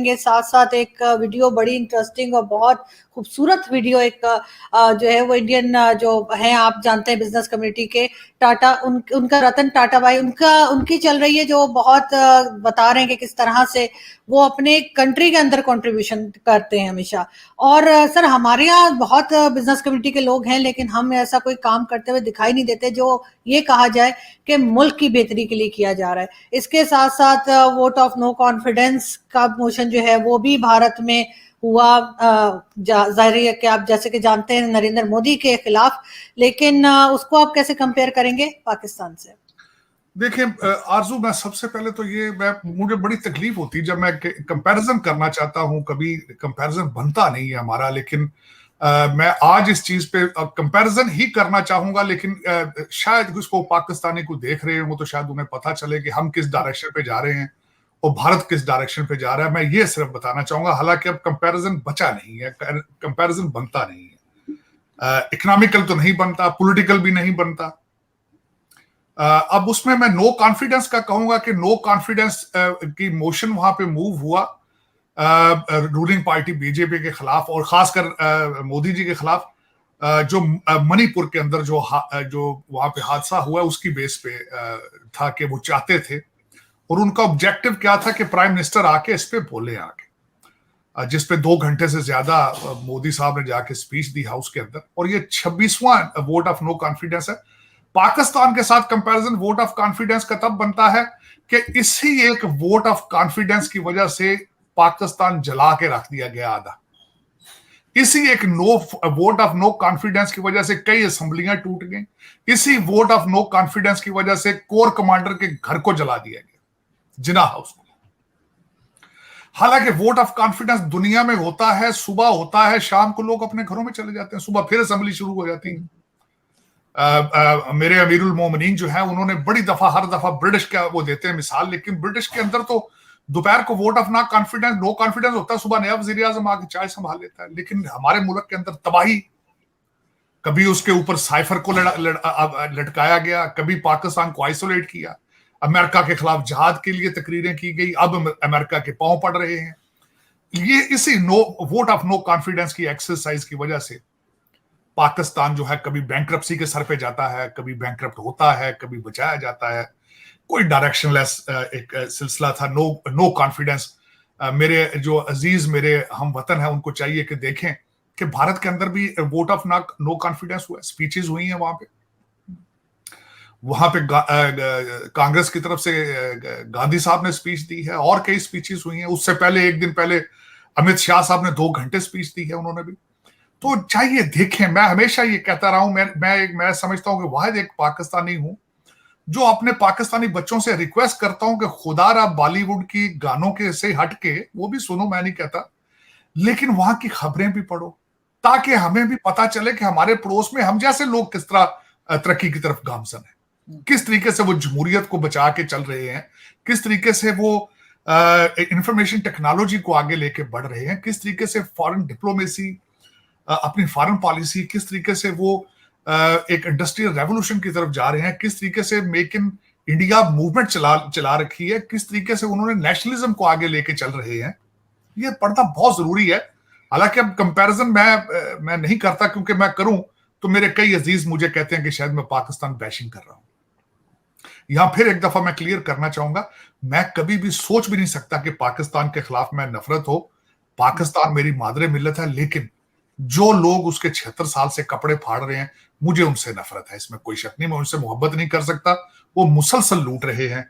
के साथ साथ एक वीडियो बड़ी इंटरेस्टिंग और बहुत खूबसूरत वीडियो एक जो है वो इंडियन जो है आप जानते हैं बिजनेस कम्युनिटी के टाटा उनका रतन टाटा भाई उनकी चल रही है जो बहुत बता रहे हैं कि किस तरह से वो अपने कंट्री के अंदर कंट्रीब्यूशन करते हैं हमेशा। और सर हमारे यहाँ बहुत बिजनेस कम्युनिटी के लोग हैं लेकिन हम ऐसा कोई काम करते हुए दिखाई नहीं देते जो ये कहा जाए कि मुल्क की बेहतरी के लिए किया जा रहा है। इसके साथ साथ वोट ऑफ नो कॉन्फिडेंस का मोशन जो है वो भी भारत में हुआ, जाहिर है कि आप जैसे कि जानते हैं नरेंद्र मोदी के खिलाफ, लेकिन उसको आप कैसे कंपेयर करेंगे पाकिस्तान से? देखिए आरजू, मैं सबसे पहले तो मुझे बड़ी तकलीफ होती है जब मैं कंपैरिजन करना चाहता हूं, कभी कंपैरिजन बनता नहीं है हमारा। लेकिन मैं आज इस चीज पे कंपैरिजन ही करना चाहूंगा, लेकिन शायद उसको पाकिस्तानी को देख रहे हो तो शायद उन्हें पता चले कि हम किस डायरेक्शन पे जा रहे हैं और भारत किस डायरेक्शन पे जा रहा है। मैं ये सिर्फ बताना चाहूंगा, हालांकि अब कंपैरिजन बचा नहीं है, कंपैरिजन बनता नहीं है। इकोनॉमिकल तो नहीं बनता, पॉलिटिकल भी नहीं बनता। अब उसमें मैं नो कॉन्फिडेंस का कहूंगा कि नो कॉन्फिडेंस की मोशन वहां पे मूव हुआ रूलिंग पार्टी बीजेपी के खिलाफ और खासकर मोदी जी के खिलाफ। जो मणिपुर के अंदर जो वहां पे हादसा हुआ उसकी बेस पे था कि वो चाहते थे और उनका ऑब्जेक्टिव क्या था कि प्राइम मिनिस्टर आके इस पे बोले आके, जिस पे 2 घंटे से ज्यादा मोदी साहब ने जाके स्पीच दी हाउस के अंदर। और ये 26वां वोट ऑफ नो कॉन्फिडेंस है। पाकिस्तान के साथ कंपैरिजन वोट ऑफ कॉन्फिडेंस का तब बनता है कि इसी एक वोट ऑफ कॉन्फिडेंस की वजह से पाकिस्तान जला के रख दिया गया आधा। इसी एक वोट ऑफ नो कॉन्फिडेंस की वजह से कई असेंबलियां टूट गई। इसी वोट ऑफ नो कॉन्फिडेंस की वजह से कोर कमांडर के घर को जला दिया गया, जिना हाउस को। हालांकि वोट ऑफ कॉन्फिडेंस दुनिया में होता है, सुबह होता है, शाम को लोग अपने घरों में चले जाते हैं, सुबह फिर असेंबली शुरू हो जाती है। मेरे अमीरुल मोमिनीन जो है उन्होंने बड़ी दफा हर दफा ब्रिटिश का वो देते हैं मिसाल, लेकिन ब्रिटिश के अंदर तो दोपहर को वोट ऑफ नो कॉन्फिडेंस होता है, सुबह नया वजीर आजम आके चाय संभाल लेता है। लेकिन हमारे मुल्क के अंदर तबाही, कभी उसके ऊपर साइफर को लटकाया गया, कभी पाकिस्तान को आइसोलेट किया, अमेरिका के खिलाफ जिहाद के लिए तकरीरें की गई, अब अमेरिका के पांव पड़ रहे हैं। ये इसी वोट ऑफ नो कॉन्फिडेंस की एक्सरसाइज की वजह से पाकिस्तान जो है कभी बैंक्रप्सी के सर पे जाता है, कभी बैंक्रप्ट होता है, कभी बचाया जाता है। कोई डायरेक्शनलेस एक सिलसिला था। No confidence. मेरे जो अजीज मेरे हम वतन है उनको चाहिए कि देखें कि भारत के अंदर भी वोट ऑफ नो कॉन्फिडेंस हुआ, स्पीचेस हुई हैं वहां पे कांग्रेस की तरफ से गांधी साहब ने स्पीच दी है और कई स्पीचेस हुई हैं। उससे पहले एक दिन पहले अमित शाह साहब ने 2 घंटे स्पीच दी है उन्होंने भी। तो चाहिए देखें, मैं हमेशा ये कहता रहा हूं, मैं समझता हूं कि वाहिद एक पाकिस्तानी हूं जो अपने पाकिस्तानी बच्चों से रिक्वेस्ट करता हूं कि खुदारा बॉलीवुड की गानों के से हट के वो भी सुनो, मैं नहीं कहता, लेकिन वहां की खबरें भी पढ़ो ताकि हमें भी पता चले कि हमारे पड़ोस में हम जैसे लोग किस तरह तरक्की की तरफ गामजन है, किस तरीके से वो जमहूरियत को बचा के चल रहे हैं, किस तरीके से वो इंफॉर्मेशन टेक्नोलॉजी को आगे लेके बढ़ रहे हैं, किस तरीके से फॉरेन डिप्लोमेसी, अपनी फॉरेन पॉलिसी, किस तरीके से वो एक इंडस्ट्रियल रेवोल्यूशन की तरफ जा रहे हैं, किस तरीके से मेक इन इंडिया मूवमेंट चला रखी है, किस तरीके से उन्होंने नेशनलिज्म को आगे लेके चल रहे हैं। ये पढ़ना बहुत जरूरी है। हालांकि अब कंपैरिजन मैं नहीं करता, क्योंकि मैं करूं तो मेरे कई अजीज मुझे कहते हैं कि शायद मैं पाकिस्तान बैशिंग कर रहा हूं। यहां फिर एक दफा मैं क्लियर करना चाहूंगा, मैं कभी भी सोच भी नहीं सकता कि पाकिस्तान के खिलाफ मैं नफरत हो। पाकिस्तान मेरी मादरे मिल्लत है, लेकिन जो लोग उसके 76 साल से कपड़े फाड़ रहे हैं, मुझे उनसे नफरत है, इसमें कोई शक नहीं। मैं उनसे मोहब्बत नहीं कर सकता। वो मुसलसल लूट रहे हैं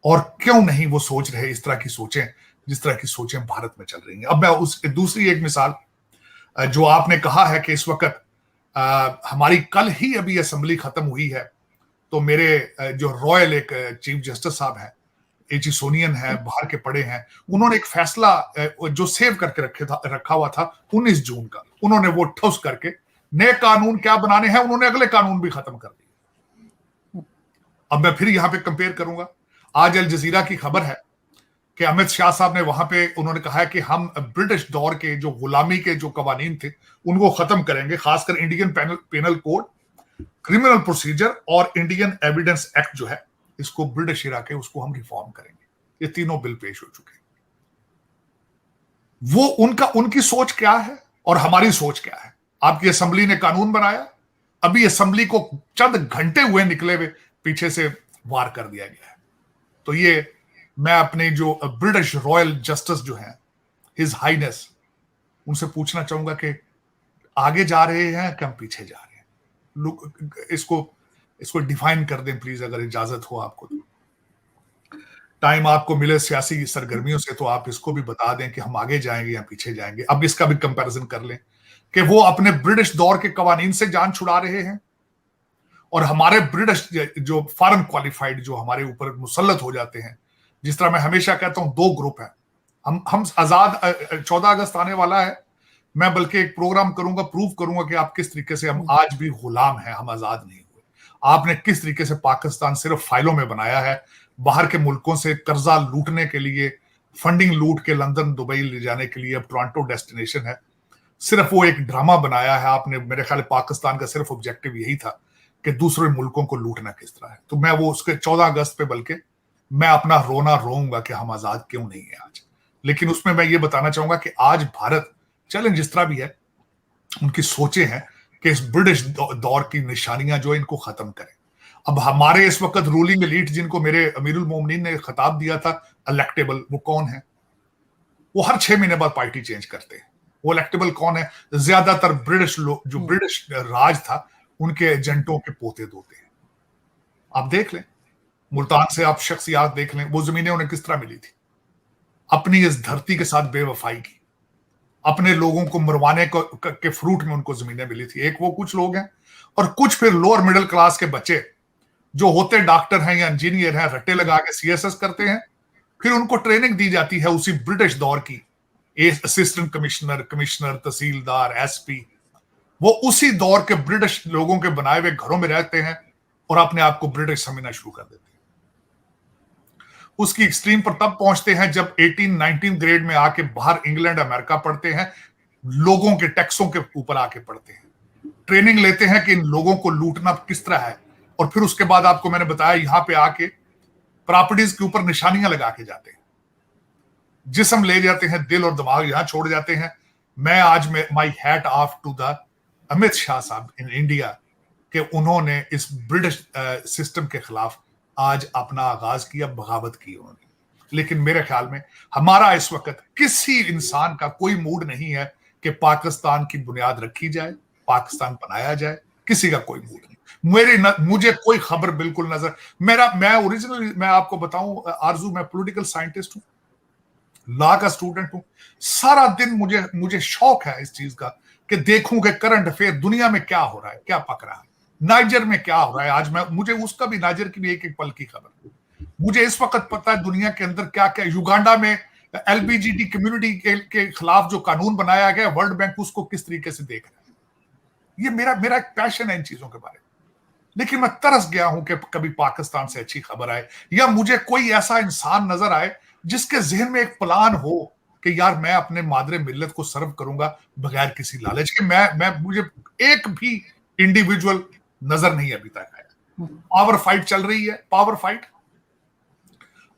और क्यों नहीं वो सोच रहे इस तरह की सोचें जिस तरह की सोचें भारत में चल रही हैं। अब मैं उस दूसरी एक मिसाल, जो आपने कहा है कि इस वक्त हमारी कल ही अभी असेंबली खत्म हुई है, तो मेरे जो रॉयल एक चीफ जस्टिस साहब है, एजी सोनियन है, बाहर के पड़े हैं, उन्होंने एक फैसला जो सेव करके रखा हुआ था 19 जून का, उन्होंने वो ठोस करके नए कानून क्या बनाने हैं, उन्होंने अगले कानून भी खत्म कर दिए। अब मैं फिर यहां पे कंपेयर करूंगा। आज अल जजीरा की खबर है कि अमित शाह साहब ने वहां पे उन्होंने कहा है कि हम ब्रिटिश दौर के जो गुलामी के जो कवानीन थे उनको खत्म करेंगे, खासकर Indian penal code, criminal procedure और इंडियन एविडेंस एक्ट जो है, इसको ब्रिटिश इरा के उसको हम रिफॉर्म करेंगे। ये तीनों बिल पेश हो चुके हैं। वो उनकी सोच क्या है और हमारी सोच क्या है। आपकी असेंबली ने कानून बनाया, अभी असेंबली को चंद घंटे हुए निकले हुए पीछे से वार कर दिया गया है। तो ये मैं अपने जो ब्रिटिश रॉयल जस्टिस जो है, हिज हाइनेस, उनसे पूछना चाहूंगा कि आगे जा रहे हैं कि हम पीछे जा रहे हैं। लोग इसको डिफाइन कर दें प्लीज, अगर इजाजत हो आपको तो। टाइम आपको मिले सियासी सरगर्मियों से तो आप इसको भी बता दें कि हम आगे जाएंगे या पीछे जाएंगे। अब इसका भी कंपैरिजन कर लें कि वो अपने ब्रिटिश दौर के कवानीन से जान छुड़ा रहे हैं और हमारे ब्रिटिश जो फॉरेन क्वालिफाइड जो हमारे ऊपर मुसल्लत हो जाते हैं। जिस तरह मैं हमेशा कहता हूं, दो ग्रुप है। हम आजाद 14 अगस्त आने वाला है, मैं बल्कि एक प्रोग्राम करूंगा, प्रूव करूंगा कि आप किस तरीके से हम आज भी गुलाम हैं, हम आजाद नहीं हुए। आपने किस तरीके से पाकिस्तान सिर्फ फाइलों में बनाया है, बाहर के मुल्कों से कर्जा लूटने के लिए, फंडिंग लूट के लंदन दुबई ले जाने के लिए अब टोरंटो डेस्टिनेशन है। सिर्फ वो एक ड्रामा बनाया है आपने। मेरे ख्याल पाकिस्तान का सिर्फ ऑब्जेक्टिव यही था कि दूसरे मुल्कों को लूटना किस तरह है। तो मैं वो उसके 14 अगस्त पे बल्कि मैं अपना रोना रोऊंगा कि हम आजाद क्यों नहीं है आज। लेकिन उसमें मैं ये बताना चाहूंगा कि आज भारत, चैलेंज जिस तरह भी है, उनकी सोचे हैं कि इस ब्रिटिश दौर की निशानियां जो इनको खत्म करें। अब हमारे इस वक्त रूलिंग एलीट, जिनको मेरे अमीरुल मोमिनीन ने खिताब दिया था इलेक्टेबल, वो कौन है? वो हर 6 महीने बाद पार्टी चेंज करते हैं। वो इलेक्टेबल कौन है? ज्यादातर ब्रिटिश लोग, जो ब्रिटिश राज था, उनके एजेंटों के पोते दोते हैं। आप देख लें, मुल्तान से आप शख्सियात देख लें, वो जमीनें उन्हें किस तरह मिली थी। अपनी इस धरती के साथ बेवफाई की, अपने लोगों को मरवाने के फ्रूट में उनको जमीनें मिली थी। एक वो कुछ लोग हैं, और कुछ फिर लोअर मिडिल क्लास के बच्चे जो होते डॉक्टर हैं या इंजीनियर हैं, रट्टे लगा के सीएसएस करते हैं, फिर उनको ट्रेनिंग दी जाती है उसी ब्रिटिश दौर की, असिस्टेंट कमिश्नर, कमिश्नर, तहसीलदार, एसपी। वो उसी दौर के ब्रिटिश लोगों के बनाए हुए घरों में रहते हैं और अपने आप को ब्रिटिश समझना शुरू कर देते हैं। उसकी एक्सट्रीम पर तब पहुंचते हैं जब 18-19 ग्रेड में आके बाहर इंग्लैंड अमेरिका पढ़ते हैं, लोगों के टैक्सों के ऊपर आके पढ़ते हैं, ट्रेनिंग लेते हैं कि इन लोगों को लूटना किस तरह है। और फिर उसके बाद आपको मैंने बताया, यहां पे आके प्रॉपर्टीज के ऊपर निशानियां लगा के जाते हैं, जिस्म ले जाते हैं, दिल और दिमाग यहां छोड़ जाते हैं। मैं आज my hat off to the Amit Shah साहब इन इंडिया कि उन्होंने इस ब्रिटिश सिस्टम के खिलाफ आज अपना आगाज किया, बगावत की उन्होंने। लेकिन मेरे ख्याल में हमारा इस वक्त किसी इंसान का कोई मूड नहीं है कि पाकिस्तान की बुनियाद रखी जाए, पाकिस्तान बनाया जाए, किसी का कोई मूड नहीं। मुझे कोई खबर बिल्कुल नजर, मैं ओरिजिनली मैं आपको बताऊं आरजू, मैं पॉलिटिकल साइंटिस्ट हूं, लॉ का स्टूडेंट हूं। सारा दिन मुझे शौक है इस चीज का कि देखूं कि करंट अफेयर दुनिया में क्या हो रहा है, क्या पक रहा है, नाइजर में क्या हो रहा है। आज मुझे उसका भी, नाइजर की भी एक एक पल की खबर। मुझे इस वक्त पता है दुनिया के अंदर क्या क्या, युगांडा में एलबीजीटी कम्युनिटी के खिलाफ जो कानून बनाया गया, वर्ल्ड बैंक उसको किस तरीके से देख रहा है। ये मेरा एक पैशन है इन चीजों के बारे में। लेकिन मैं तरस गया हूं कि कभी पाकिस्तान से अच्छी खबर आए, या मुझे कोई ऐसा इंसान नजर आए जिसके जहन में एक प्लान हो कि यार मैं अपने मादरे मिल्लत को सर्व करूंगा बगैर किसी लालच के। मुझे एक भी इंडिविजुअल नजर नहीं अभी तक आया। पावर फाइट चल रही है, पावर फाइट।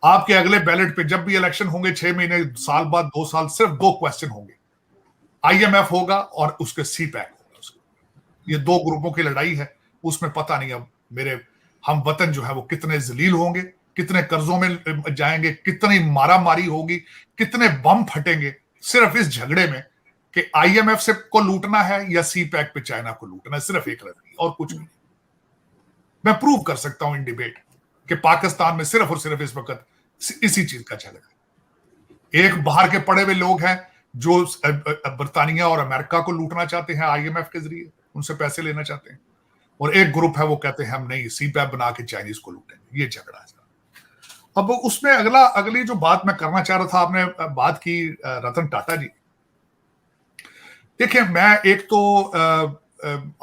आपके अगले बैलेट पे जब भी इलेक्शन होंगे, 6 महीने, साल बाद, 2 साल, सिर्फ 2 क्वेश्चन होंगे, IMF होगा और उसके CPEC होगा। ये 2 ग्रुपों की लड़ाई है। उसमें पता नहीं अब मेरे हम वतन जो है वो कितने जलील होंगे, कितने कर्जों में जाएंगे, कितनी मारामारी होगी, कितने बम फटेंगे सिर्फ इस झगड़े में कि IMF से को लूटना है या CPEC पे चाइना को लूटना है। सिर्फ एक लड़ाई और कुछ नहीं। मैं प्रूव कर सकता हूं इन डिबेट कि पाकिस्तान में सिर्फ और सिर्फ इस वक्त इसी चीज का झगड़ा है। एक बाहर के पड़े हुए लोग हैं जो बर्तानिया और अमेरिका को लूटना चाहते हैं IMF के जरिए, उनसे पैसे लेना चाहते हैं, और एक ग्रुप है वो कहते हैं हम नहीं, CPEC बना के चाइनीज को लूटेंगे। ये झगड़ा है। अब उसमें अगली जो बात मैं करना चाह रहा था, आपने बात की रतन टाटा जी। देखिए, मैं एक तो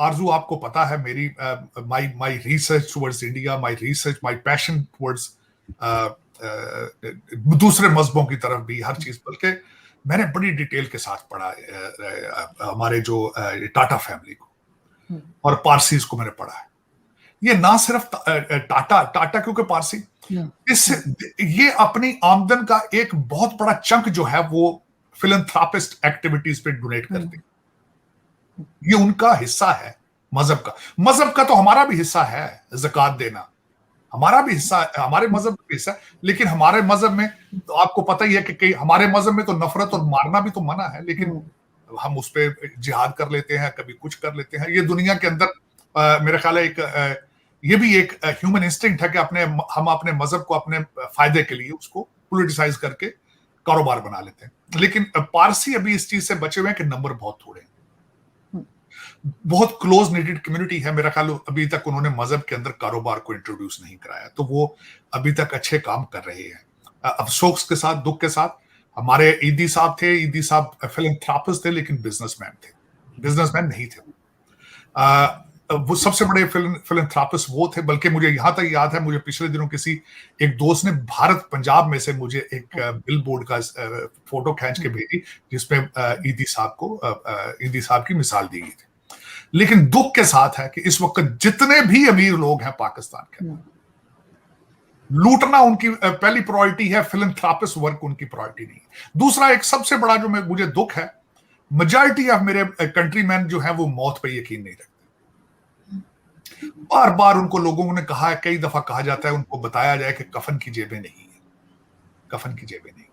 आरजू आपको पता है मेरी my research towards India, my passion towards दूसरे मजहबों की तरफ भी, हर चीज, बल्कि मैंने बड़ी डिटेल के साथ पढ़ा हमारे जो टाटा फैमिली को और पारसीज को मैंने पढ़ा है। ये ना सिर्फ टाटा क्योंकि पारसी, ये अपनी आमदन का एक बहुत बड़ा चंक जो है वो फिलैंथ्रोपिस्ट एक्टिविटीज पे डोनेट करते हैं। ये उनका हिस्सा है मजहब का। मजहब का तो हमारा भी हिस्सा है, ज़कात देना हमारा भी हिस्सा है, हमारे मजहब का भी हिस्सा है। लेकिन हमारे मजहब में तो आपको पता ही है कि हमारे मजहब में तो नफरत और मारना भी तो मना है, लेकिन हम उस पर जिहाद कर लेते हैं, कभी कुछ कर लेते हैं। ये दुनिया के अंदर मेरा ख्याल है ये भी एक ह्यूमन इंस्टिंक्ट है कि हम अपने मजहब को अपने फायदे के लिए उसको पोलिटिसाइज करके कारोबार बना लेते हैं। लेकिन पारसी अभी इस चीज से बचे हुए हैं कि नंबर बहुत थोड़े हैं, बहुत क्लोज निटेड कम्युनिटी है। मेरा ख्याल अभी तक उन्होंने मजहब के अंदर कारोबार को इंट्रोड्यूस नहीं कराया, तो वो अभी तक अच्छे काम कर रहे हैं। अफसोस के साथ, दुख के साथ, हमारे ईदी साहब थे, ईदी साहब फिलैंथ्रोपिस्ट थे लेकिन बिजनेसमैन थे, बिजनेसमैन नहीं थे। वो सबसे बड़े फिलैंथ्रोपिस्ट वो थे। बल्कि मुझे यहां तक याद है, मुझे पिछले दिनों किसी एक दोस्त ने भारत पंजाब में से मुझे एक बिल बोर्ड का फोटो खींच के भेजी जिसमें ईदी साहब की मिसाल दी गई थी। लेकिन दुख के साथ है कि इस वक्त जितने भी अमीर लोग हैं पाकिस्तान के, लूटना उनकी पहली प्रायोरिटी है, फिलैंथ्रोपिस्ट वर्क उनकी प्रायोरिटी नहीं है। दूसरा एक सबसे बड़ा जो मुझे दुख है, मेजॉरिटी ऑफ मेरे कंट्रीमैन जो है वो मौत पे यकीन नहीं रखते। बार बार उनको लोगों ने कहा है, कई दफा कहा जाता है, उनको बताया जाए कि कफन की जेबें नहीं है, कफन की जेबें नहीं।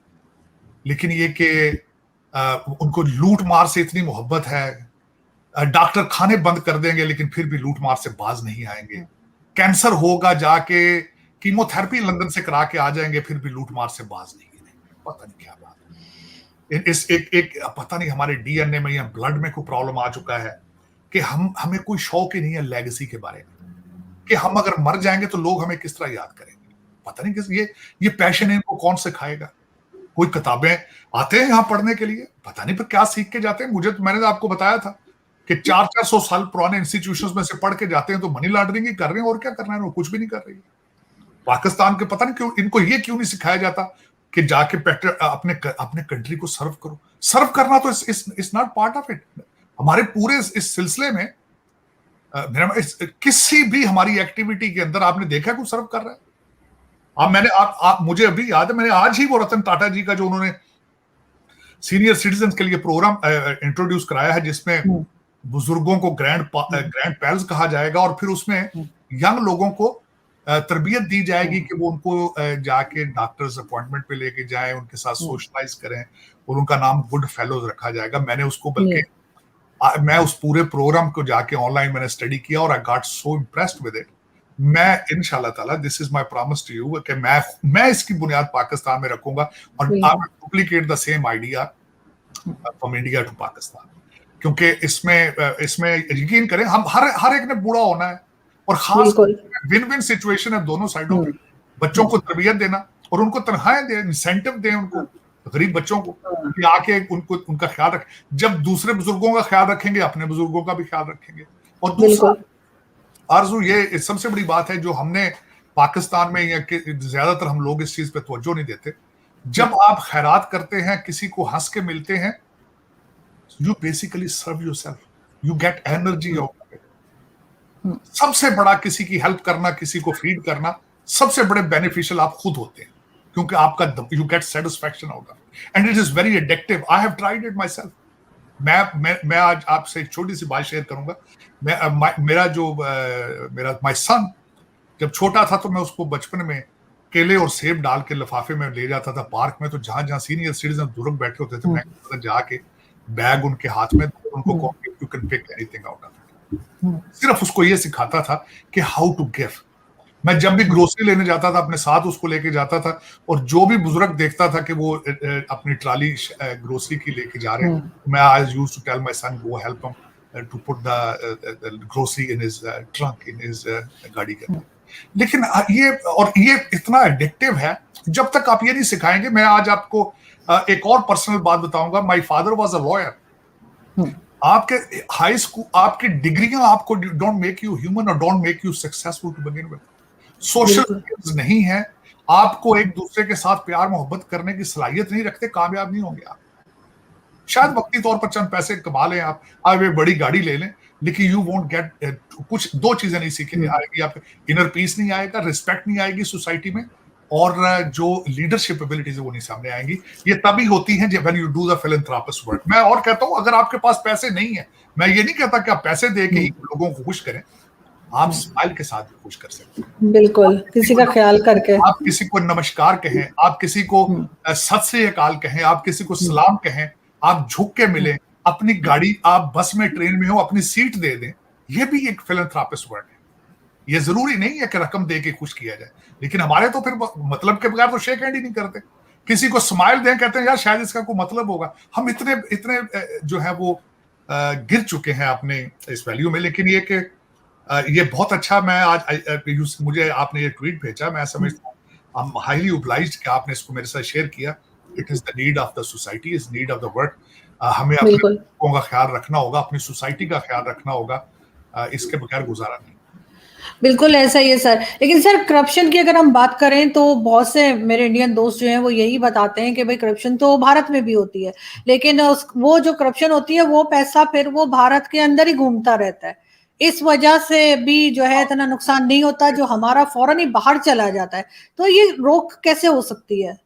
लेकिन ये कि उनको लूट मार से इतनी मोहब्बत है, डॉक्टर खाने बंद कर देंगे लेकिन फिर भी लूट मार से बाज नहीं आएंगे। कैंसर होगा, जाके कीमोथेरेपी लंदन से करा के आ जाएंगे, फिर भी लूट मार से बाज नहीं आएंगे। पता नहीं क्या बात है। इस एक पता नहीं हमारे डीएनए में या ब्लड में कोई प्रॉब्लम आ चुका है कि हमें कोई शौक ही नहीं है लेगेसी के बारे में, कि हम अगर मर जाएंगे तो लोग हमें किस तरह याद करेंगे। पता नहीं किस ये पैशन है, इनको कौन सिखाएगा। कोई किताबें आते हैं यहाँ पढ़ने के लिए, पता नहीं पर क्या सीख के जाते हैं। मुझे तो, मैंने तो आपको बताया था कि 400-400 साल पुराने इंस्टीट्यूशंस में से पढ़ के जाते हैं तो मनी लॉन्ड्रिंग ही कर रहे हैं, और क्या करना है, वो कुछ भी नहीं कर रही है। पाकिस्तान के पता नहीं क्यों इनको ये क्यों नहीं सिखाया जाता कि जाके अपने कंट्री को सर्व करो। सर्व करना तो it's not part of it. हमारे पूरे इस सिलसिले में किसी भी हमारी एक्टिविटी के अंदर आपने देखा कोई सर्व कर रहा है? मुझे अभी याद है, मैंने आज ही वो रतन टाटा जी का जो उन्होंने सीनियर सिटीजन के लिए प्रोग्राम इंट्रोड्यूस कराया है, जिसमें बुजुर्गों को ग्रैंड पैरल्स कहा जाएगा, और फिर उसमें यंग लोगों को तरबियत दी जाएगी कि वो उनको जाके डॉक्टर्स अपॉइंटमेंट पे लेके जाएं, उनके साथ सोशलाइज करें, और उनका नाम गुड फेलोज रखा जाएगा। मैंने उसको बल्कि मैं उस पूरे प्रोग्राम को जाके ऑनलाइन मैंने स्टडी किया और I got so impressed with it. मैं इंशाल्लाह ताला, this is my promise to you कि मैं इसकी बुनियाद पाकिस्तान में रखूंगा, और I will duplicate the same idea from India to Pakistan. क्योंकि इसमें यकीन करें, हम हर एक ने बूढ़ा होना है, और खास विन विन सिचुएशन है दोनों साइडों पे। बच्चों को तरबियत देना और उनको तनख्वाहें दें, इंसेंटिव दें उनको, गरीब बच्चों को, कि आके उनका ख्याल रखें। जब दूसरे बुजुर्गों का ख्याल रखेंगे, अपने बुजुर्गों का भी ख्याल रखेंगे। और दूसरा आरजू, ये सबसे बड़ी बात है जो हमने पाकिस्तान में, या ज्यादातर हम लोग इस चीज पे तवज्जो नहीं देते। जब आप खैरात करते हैं, किसी को हंस के मिलते हैं, you basically serve yourself, you get energy out of it. सबसे बड़ा किसी की हेल्प करना, किसी को फीड करना, सबसे बड़े बेनिफिशियल आप खुद होते हैं, क्योंकि आपका you get satisfaction out of it, and it is very addictive. I have tried it my self. मैं आज आपसे एक छोटी सी बात शेयर करूंगा। मेरा माय सन जब छोटा था, तो मैं उसको बचपन में केले और सेब डाल के लिफाफे में ले जाता था पार्क में। तो जहां जहां सीनियर सिटीजन बुजुर्ग बैठे होते थे, मैं जाके बैग उनके हाथ में, उनको you can pick anything out of it. सिर्फ उसको ये सिखाता था कि हाउ टू गिव। मैं जब भी ग्रोसरी लेने जाता था, अपने साथ उसको लेके जाता था, और जो भी बुजुर्ग देखता था कि वो अपनी ट्राली ग्रोसरी की लेके जा रहे हैं, मैं I used to tell my son, go help him to put the grocery in his trunk, in his गाड़ी के अंदर। लेकिन ये इतना एडिक्टिव है, जब तक आप ये नहीं सिखाएंगे। मैं आज आपको एक और पर्सनल बात बताऊंगा। My father was a lawyer. आपके हाई स्कूल, आपकी डिग्रियां आपको डोंट मेक यू ह्यूमन और don't make you successful to begin with. Social skills नहीं है, आपको एक दूसरे के साथ प्यार मोहब्बत करने की सलाहियत नहीं रखते, कामयाब नहीं होंगे आप। शायद वक्ती तौर पर चंद पैसे कमा लें आप एक बड़ी गाड़ी ले लें, लेकिन यू वोंट गेट कुछ, दो चीजें नहीं सीखने आएगी। आप इनर पीस नहीं आएगा, रिस्पेक्ट नहीं आएगी सोसाइटी में, और जो लीडरशिप एबिलिटीज है वो नहीं सामने आएंगी। ये तभी होती हैं जब when you do the philanthropist work. मैं और कहता हूं, अगर आपके पास पैसे नहीं है, मैं ये नहीं कहता कि आप पैसे दे के ही लोगों को खुश करें, आप स्माइल के साथ भी खुश कर सकते हैं। बिल्कुल, किसी का ख्याल करके। आप किसी को नमस्कार कहें, आप किसी को सत श्री अकाल कहें, आप किसी को सलाम कहें, आप झुक के मिलें, अपनी गाड़ी, आप बस में ट्रेन में हो, अपनी सीट दे दें, ये भी एक फिलैंथ्रोपिस्ट वर्क है। ये जरूरी नहीं है कि रकम दे के खुश किया जाए, लेकिन हमारे तो फिर मतलब के बगैर तो शेक हैंड ही नहीं करते। किसी को स्माइल दें, कहते हैं यार शायद इसका कोई मतलब होगा। हम इतने इतने जो है वो गिर चुके हैं अपने इस वैल्यू में। लेकिन ये बहुत अच्छा, मैं आज मुझे आपने ये ट्वीट भेजा, मैं समझता हूँ I'm highly obliged कि आपने इसको मेरे साथ शेयर किया। It is the need of the society, is need of the work. हमें अपने लोगों का ख्याल रखना होगा, अपनी सोसाइटी का ख्याल रखना होगा, इसके बगैर गुजारा नहीं। बिल्कुल ऐसा ही है सर। लेकिन सर, करप्शन की अगर हम बात करें तो बहुत से मेरे इंडियन दोस्त जो हैं वो यही बताते हैं कि भाई करप्शन तो भारत में भी होती है, लेकिन वो जो करप्शन होती है वो पैसा फिर वो भारत के अंदर ही घूमता रहता है। इस वजह से भी जो है इतना नुकसान नहीं होता, जो हमारा फौरन ही बाहर चला जाता है। तो ये रोक कैसे हो सकती है?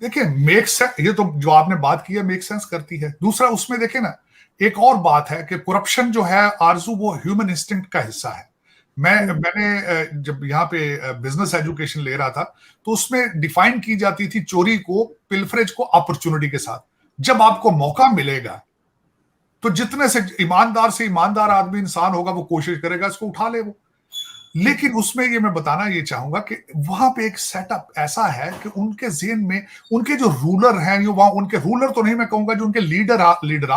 देखिए, मेक सेंस, ये तो जो आपने बात की है मेक सेंस करती है। दूसरा, उसमें देखें ना, एक और बात है कि करप्शन जो है आरजू, वो ह्यूमन इंस्टिंक्ट का हिस्सा है। मैंने जब यहाँ पे बिजनेस एजुकेशन ले रहा था तो उसमें डिफाइन की जाती थी चोरी को, पिल्फरेज को अपॉर्चुनिटी के साथ। जब आपको मौका मिलेगा तो जितने से ईमानदार आदमी इंसान होगा वो कोशिश करेगा इसको उठा ले वो। लेकिन उसमें ये मैं बताना ये चाहूंगा कि वहां पे एक सेटअप ऐसा है कि उनके ज़हन में उनके जो रूलर हैं, वहां उनके रूलर तो नहीं मैं कहूंगा, जो उनके लीडर